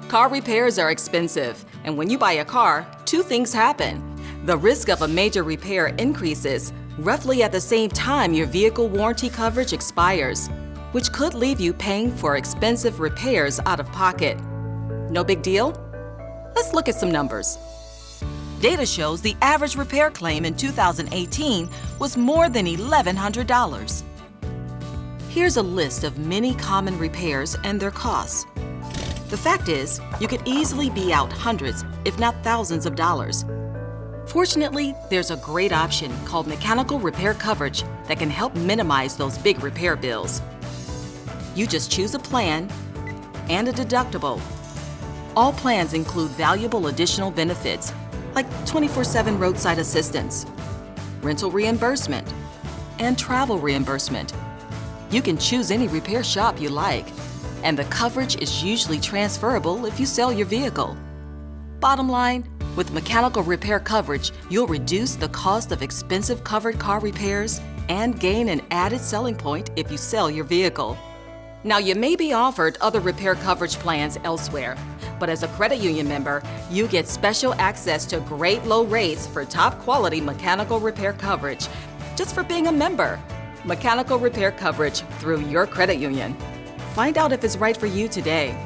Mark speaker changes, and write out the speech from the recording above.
Speaker 1: Car repairs are expensive, and when you buy a car, two things happen. The risk of a major repair increases roughly at the same time your vehicle warranty coverage expires, which could leave you paying for expensive repairs out of pocket. No big deal? Let's look at some numbers. Data shows the average repair claim in 2018 was more than $1,100. Here's a list of many common repairs and their costs. The fact is, you could easily be out hundreds, if not thousands of dollars. Fortunately, there's a great option called mechanical repair coverage that can help minimize those big repair bills. You just choose a plan and a deductible. All plans include valuable additional benefits like 24/7 roadside assistance, rental reimbursement, and travel reimbursement. You can choose any repair shop you like, and the coverage is usually transferable if you sell your vehicle. Bottom line, with mechanical repair coverage, you'll reduce the cost of expensive covered car repairs and gain an added selling point if you sell your vehicle. Now, you may be offered other repair coverage plans elsewhere, but as a credit union member, you get special access to great low rates for top quality mechanical repair coverage just for being a member. Mechanical repair coverage through your credit union. Find out if it's right for you today